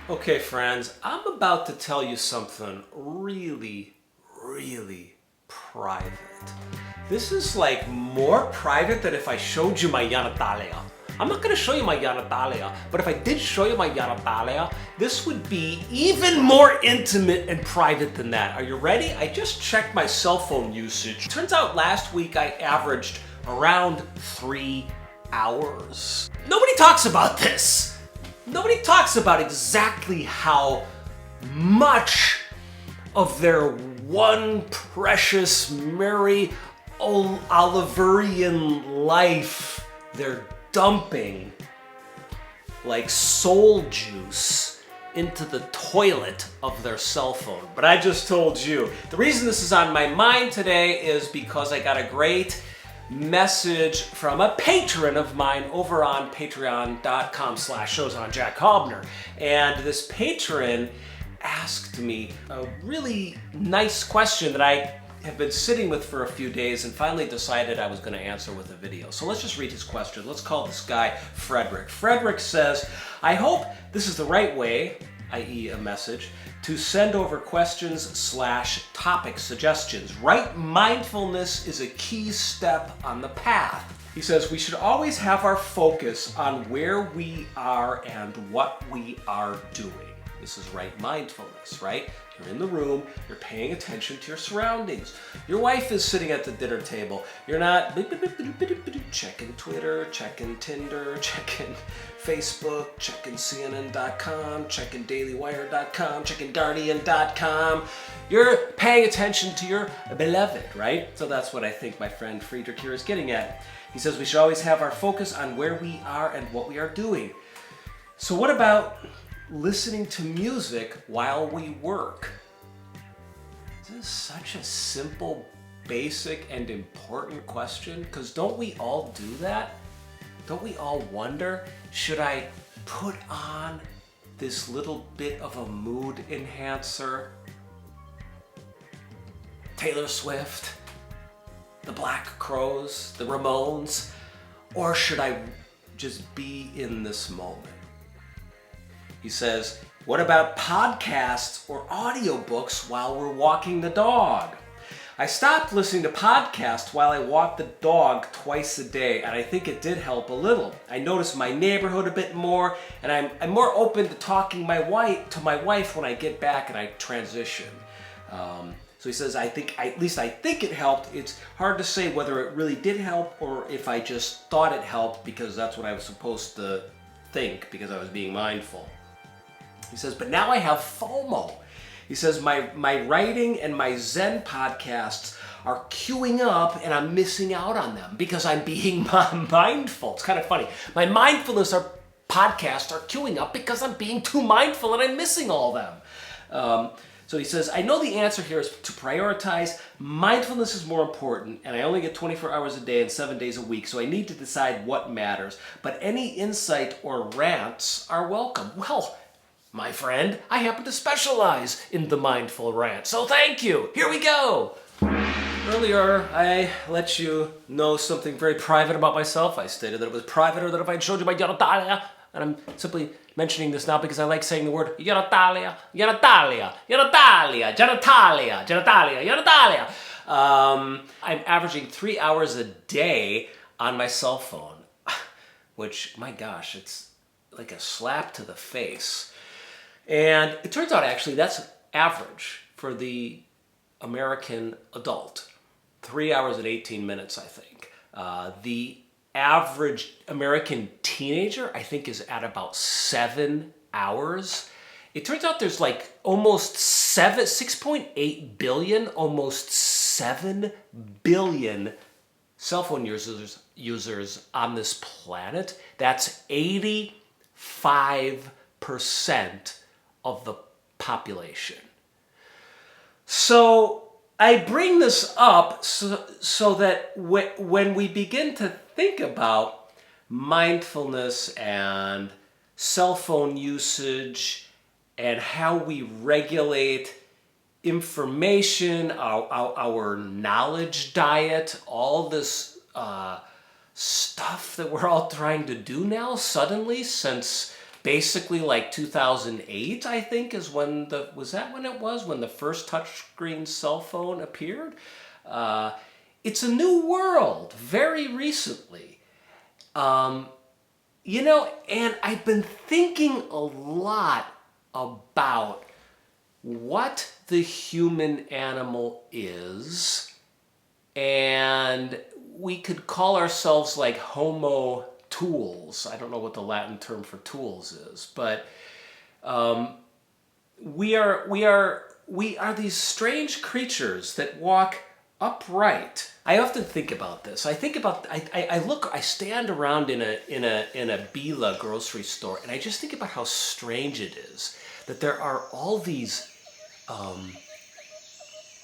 Okay, friends, I'm about to tell you something really, really private. This is like more private than if I showed you my genitalia. I'm not going to show you my genitalia, but if I did show you my genitalia, this would be even more intimate and private than that. Are you ready? I just checked my cell phone usage. Turns out last week I averaged around 3 hours. Nobody talks about this. Nobody talks about exactly how much of their one precious merry Oliverian life they're dumping like soul juice into the toilet of their cell phone. But I just told you, the reason this is on my mind today is because I got a great message from a patron of mine over on patreon.com/showsonjackhalbner. And this patron asked me a really nice question that I have been sitting with for a few days and finally decided I was going to answer with a video. So let's just read his question. Let's call this guy Frederick. Frederick says, I hope this is the right way, i.e. a message, to send over questions/topic suggestions. Right mindfulness is a key step on the path. He says we should always have our focus on where we are and what we are doing. This is right mindfulness, right? You're in the room, you're paying attention to your surroundings. Your wife is sitting at the dinner table. You're not checking Twitter, checking Tinder, checking Facebook, checking CNN.com, checking DailyWire.com, checking Guardian.com. You're paying attention to your beloved, right? So that's what I think my friend Friedrich here is getting at. He says we should always have our focus on where we are and what we are doing. So what about listening to music while we work? This is such a simple, basic, and important question, because don't we all do that? Don't we all wonder, should I put on this little bit of a mood enhancer? Taylor Swift, the Black Crowes, the Ramones, or should I just be in this moment? He says, what about podcasts or audiobooks while we're walking the dog? I stopped listening to podcasts while I walked the dog twice a day, and I think it did help a little. I noticed my neighborhood a bit more, and I'm more open to talking to my wife when I get back and I transition. So he says, at least I think it helped. It's hard to say whether it really did help or if I just thought it helped because that's what I was supposed to think because I was being mindful. He says, but now I have FOMO. He says, my writing and my Zen podcasts are queuing up and I'm missing out on them because I'm being mindful. It's kind of funny. My mindfulness podcasts are queuing up because I'm being too mindful and I'm missing all of them. So he says, I know the answer here is to prioritize. Mindfulness is more important, and I only get 24 hours a day and 7 days a week, so I need to decide what matters. But any insight or rants are welcome. Well, my friend, I happen to specialize in the mindful rant, so thank you. Here we go. Earlier, I let you know something very private about myself. I stated that it was private or that if I showed you my genitalia, and I'm simply mentioning this now because I like saying the word genitalia, genitalia, genitalia, genitalia, genitalia, genitalia. I'm averaging 3 hours a day on my cell phone, which, my gosh, it's like a slap to the face. And it turns out, actually, that's average for the American adult. 3 hours and 18 minutes, I think. The average American teenager, I think, is at about 7 hours. It turns out there's like almost 6.8 billion, almost 7 billion cell phone users on this planet. That's 85% of the population. So I bring this up so that when we begin to think about mindfulness and cell phone usage and how we regulate information, our knowledge diet, all this stuff that we're all trying to do now suddenly since basically like 2008, I think, is when when the first touchscreen cell phone appeared? It's a new world, very recently. And I've been thinking a lot about what the human animal is, and we could call ourselves like Homo tools. I don't know what the Latin term for tools is, but we are these strange creatures that walk upright. I often think about this. I stand around in a Bila grocery store, and I just think about how strange it is that there are all these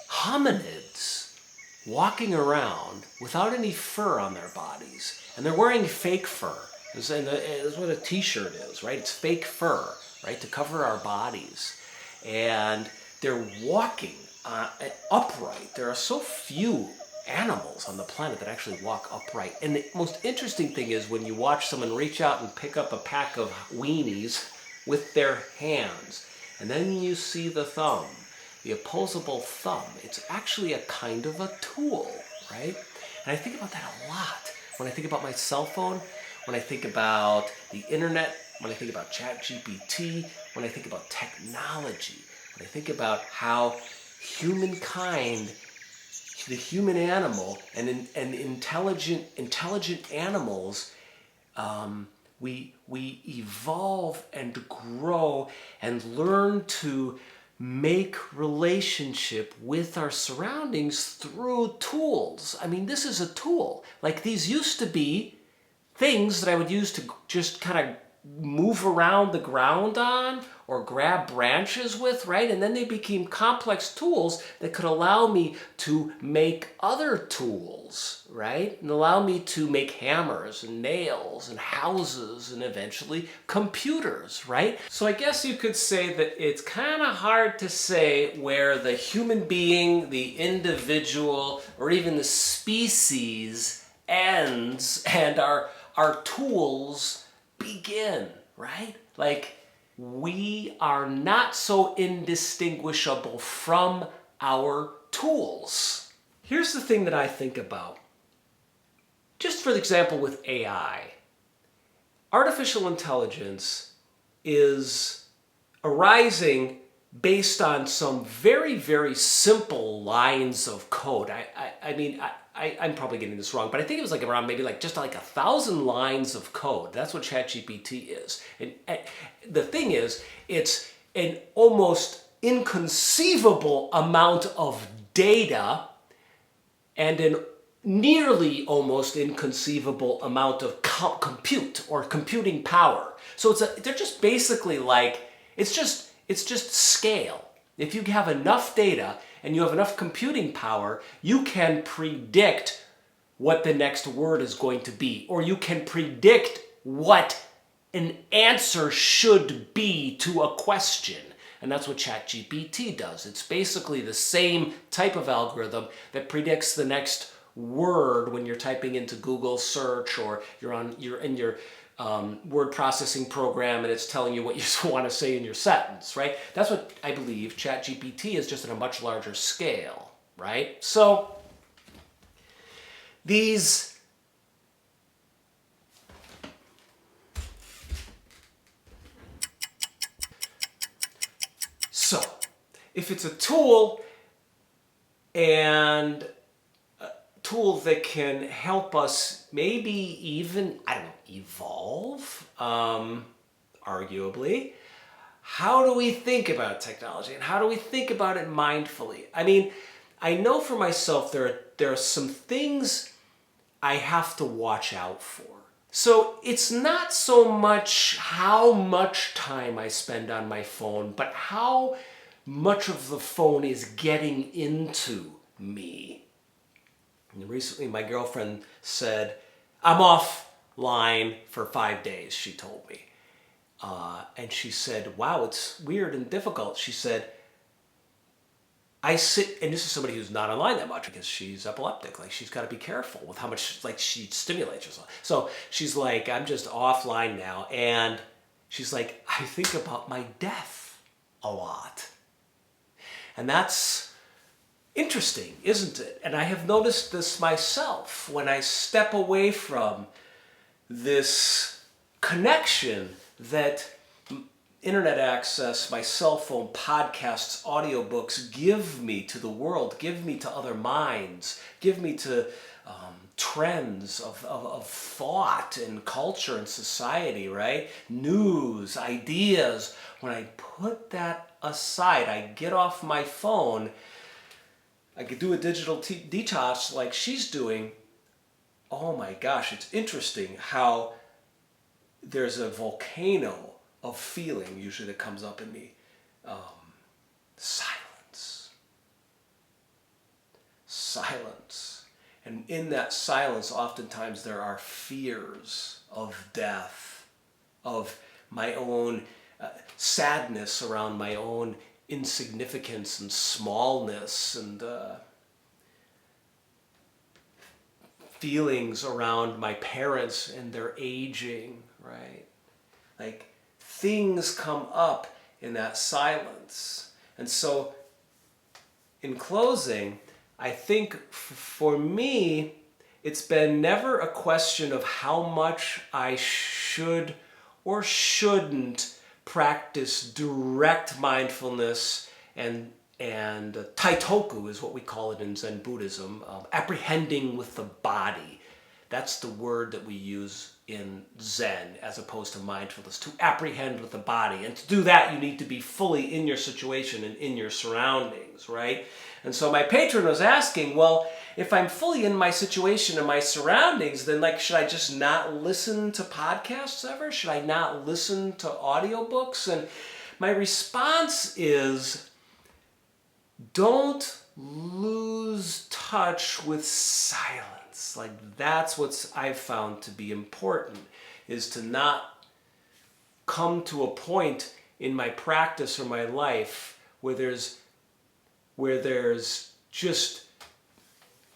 hominids walking around without any fur on their bodies, and they're wearing fake fur. That's what a t-shirt is, right? It's fake fur, right, to cover our bodies. And they're walking upright. There are so few animals on the planet that actually walk upright. And the most interesting thing is when you watch someone reach out and pick up a pack of weenies with their hands, and then you see the thumb, the opposable thumb. It's actually a kind of a tool, right? And I think about that a lot when I think about my cell phone, when I think about the internet, when I think about ChatGPT, when I think about technology, when I think about how humankind, the human animal, and intelligent animals, we evolve and grow and learn to make relationship with our surroundings through tools. I mean, this is a tool. Like, these used to be things that I would use to just kind of move around the ground on or grab branches with, right? And then they became complex tools that could allow me to make other tools, right? And allow me to make hammers and nails and houses and eventually computers, right? So I guess you could say that it's kind of hard to say where the human being, the individual, or even the species ends and our tools begin, right? Like, we are not so indistinguishable from our tools. Here's the thing that I think about. Just for example with AI, artificial intelligence is arising based on some very, very simple lines of code. I'm probably getting this wrong, but I think it was like around maybe like just like 1,000 lines of code. That's what ChatGPT is. And the thing is, it's an almost inconceivable amount of data and an nearly almost inconceivable amount of compute or computing power. So they're just basically like, it's just scale. If you have enough data and you have enough computing power, you can predict what the next word is going to be, or you can predict what an answer should be to a question. And that's what ChatGPT does. It's basically the same type of algorithm that predicts the next word when you're typing into Google search, or you're in your word processing program and it's telling you what you want to say in your sentence, right? That's what I believe ChatGPT is, just at a much larger scale, right? So if it's a tool, and tool that can help us maybe even, evolve, arguably. How do we think about technology, and how do we think about it mindfully? I mean, I know for myself there are some things I have to watch out for. So it's not so much how much time I spend on my phone, but how much of the phone is getting into me. And recently my girlfriend said, I'm offline for 5 days, she told me. And she said, wow, it's weird and difficult. She said, I sit, and this is somebody who's not online that much because she's epileptic. Like, she's got to be careful with how much, like, she stimulates herself. So she's like, I'm just offline now. And She's like, I think about my death a lot. And that's interesting, isn't it? And I have noticed this myself when I step away from this connection that internet access, my cell phone, podcasts, audiobooks give me to the world, give me to other minds, give me to trends of thought and culture and society, right? News, ideas. When I put that aside, I get off my phone, I could do a digital detox like she's doing. Oh my gosh, it's interesting how there's a volcano of feeling usually that comes up in me. Silence. Silence. And in that silence, oftentimes there are fears of death, of my own sadness around my own insignificance and smallness, and feelings around my parents and their aging, right? Like things come up in that silence. And so in closing, I think for me, it's been never a question of how much I should or shouldn't practice direct mindfulness and taitoku is what we call it in Zen Buddhism, apprehending with the body. That's the word that we use in Zen as opposed to mindfulness, to apprehend with the body. And to do that, you need to be fully in your situation and in your surroundings, right? And so my patron was asking, well, if I'm fully in my situation and my surroundings, then should I just not listen to podcasts ever? Should I not listen to audiobooks? And my response is, don't lose touch with silence. That's what I've found to be important, is to not come to a point in my practice or my life where there's just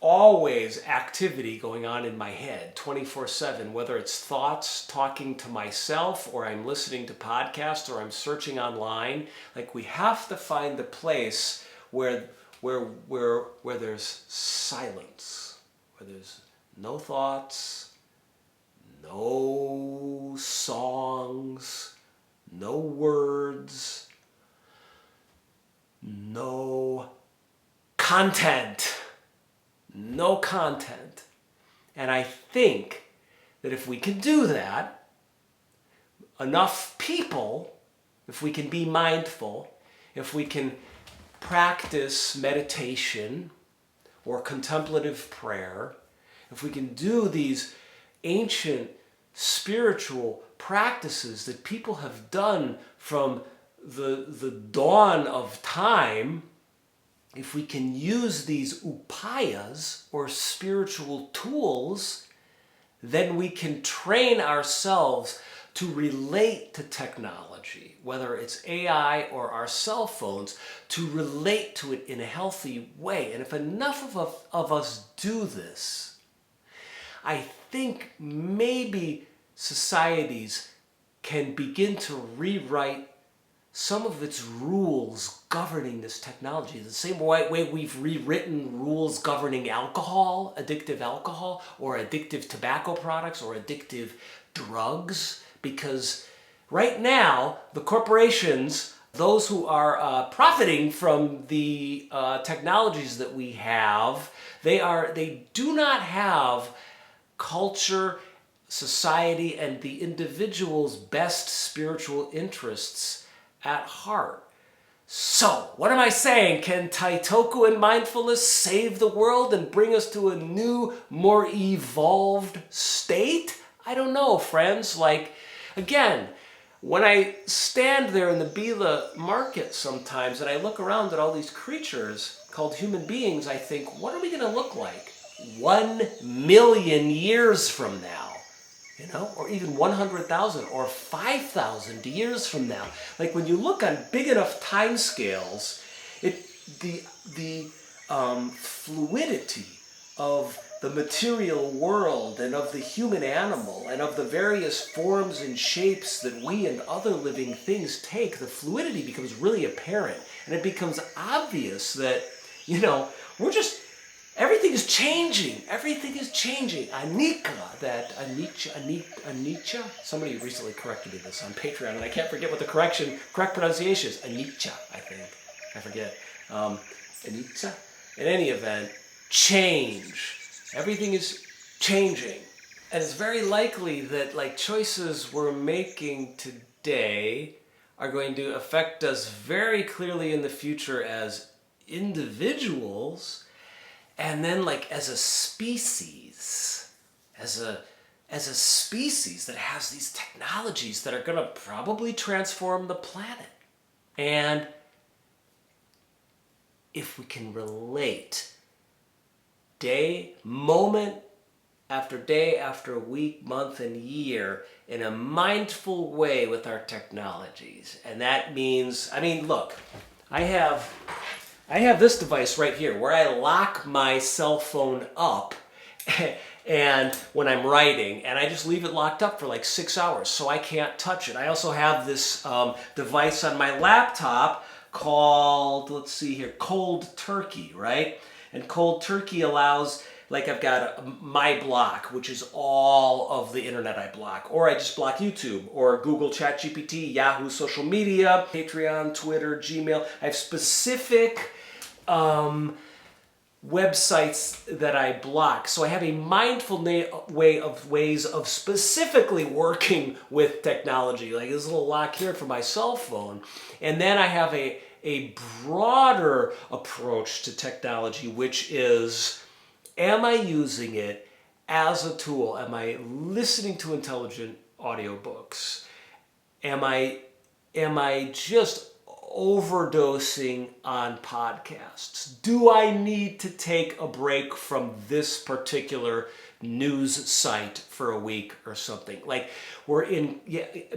always activity going on in my head 24/7, whether it's thoughts talking to myself or I'm listening to podcasts or I'm searching online. We have to find the place where there's silence, where there's no thoughts, no songs, no words, no content. No content. And I think that if we can do that, enough people, if we can be mindful, if we can practice meditation or contemplative prayer, if we can do these ancient spiritual practices that people have done from the dawn of time, if we can use these upayas or spiritual tools, then we can train ourselves to relate to technology, whether it's AI or our cell phones, to relate to it in a healthy way. And if enough of us do this, I think maybe societies can begin to rewrite some of its rules governing this technology. The same way we've rewritten rules governing alcohol, or addictive tobacco products, or addictive drugs, because right now the corporations, those who are profiting from the technologies that we have, they do not have culture, society, and the individual's best spiritual interests at heart. So, what am I saying? Can taitoku and mindfulness save the world and bring us to a new, more evolved state? I don't know, friends. Again, when I stand there in the Bila market sometimes and I look around at all these creatures called human beings, I think, what are we going to look like 1,000,000 years from now? Or even 100,000 or 5,000 years from now. When you look on big enough time scales, the fluidity of the material world and of the human animal and of the various forms and shapes that we and other living things take, the fluidity becomes really apparent. And it becomes obvious that, everything is changing. Everything is changing. Anicca, somebody recently corrected me this on Patreon, and I can't forget what the correct pronunciation is. Anicca, I think. I forget. Anicca? In any event, change. Everything is changing. And it's very likely that choices we're making today are going to affect us very clearly in the future as individuals, and then as a species, as a species that has these technologies that are going to probably transform the planet. And if we can relate moment after day after week, month, and year in a mindful way with our technologies. And that means, look, I have this device right here where I lock my cell phone up and when I'm writing, and I just leave it locked up for 6 hours so I can't touch it. I also have this device on my laptop called, Cold Turkey, right? And Cold Turkey allows, I've got my block, which is all of the internet I block. Or I just block YouTube, or Google, ChatGPT, Yahoo, social media, Patreon, Twitter, Gmail. I have specific websites that I block. So I have a mindful ways of specifically working with technology. This little lock here for my cell phone. And then I have a broader approach to technology, which is, am I using it as a tool? Am I listening to intelligent audiobooks? Am I just overdosing on podcasts? Do I need to take a break from this particular news site for a week or something? In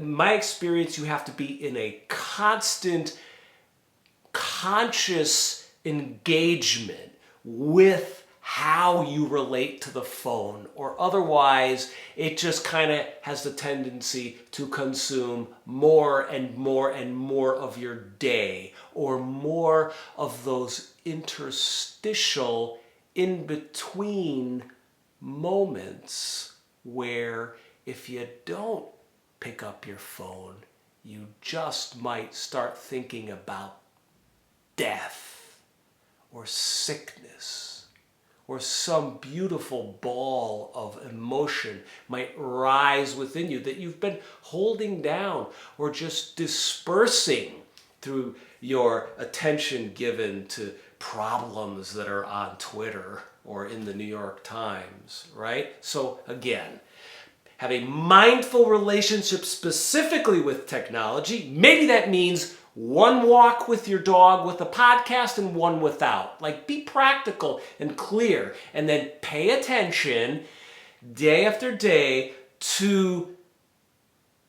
my experience, you have to be in a constant, conscious engagement with how you relate to the phone, or otherwise it just kind of has the tendency to consume more and more and more of your day, or more of those interstitial in-between moments where if you don't pick up your phone, you just might start thinking about death or sickness, or some beautiful ball of emotion might rise within you that you've been holding down or just dispersing through your attention given to problems that are on Twitter or in the New York Times, right? So again, have a mindful relationship specifically with technology. Maybe that means one walk with your dog with a podcast and one without. Be practical and clear, and then pay attention day after day to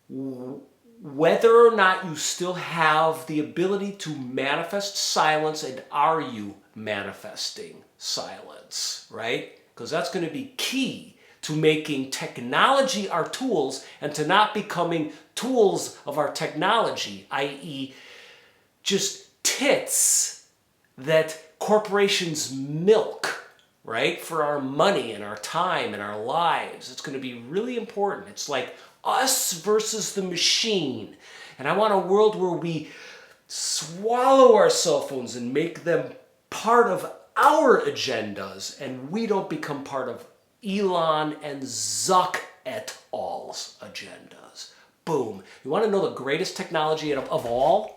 whether or not you still have the ability to manifest silence, and are you manifesting silence, right? Because that's going to be key to making technology our tools and to not becoming tools of our technology, i.e., just tits that corporations milk, right, for our money and our time and our lives. It's going to be really important. It's like us versus the machine. And I want a world where we swallow our cell phones and make them part of our agendas, and we don't become part of Elon and Zuck et al.'s agendas. Boom. You want to know the greatest technology of all?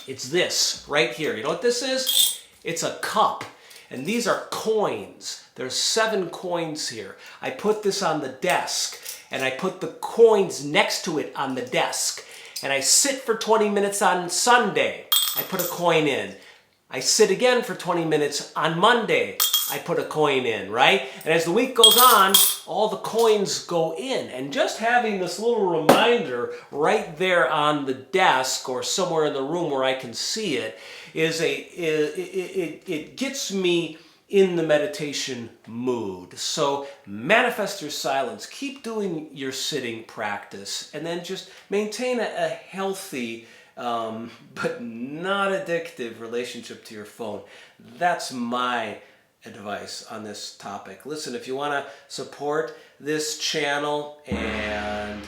It's this right here. You know what this is? It's a cup. And these are coins. There's 7 coins here. I put this on the desk, and I put the coins next to it on the desk. And I sit for 20 minutes on Sunday. I put a coin in. I sit again for 20 minutes on Monday. I put a coin in, right? And as the week goes on, all the coins go in. And just having this little reminder right there on the desk or somewhere in the room where I can see it it gets me in the meditation mood. So manifest your silence. Keep doing your sitting practice, and then just maintain a healthy but not addictive relationship to your phone. That's my advice on this topic. Listen, if you want to support this channel and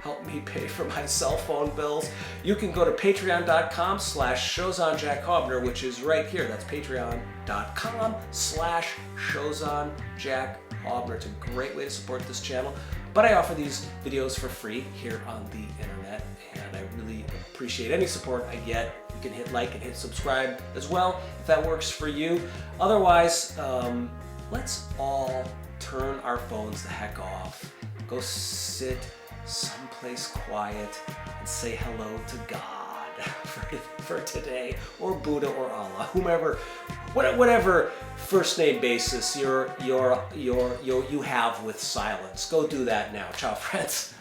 help me pay for my cell phone bills, you can go to patreon.com/showsonjackhobner, which is right here. That's patreon.com/showsonjackhobner. It's a great way to support this channel. But I offer these videos for free here on the internet, and I really appreciate any support I get. You can hit like and hit subscribe as well if that works for you. Otherwise, let's all turn our phones the heck off. Go sit someplace quiet and say hello to God for today, or Buddha or Allah, whomever, whatever first name basis you have with silence. Go do that now. Ciao, friends.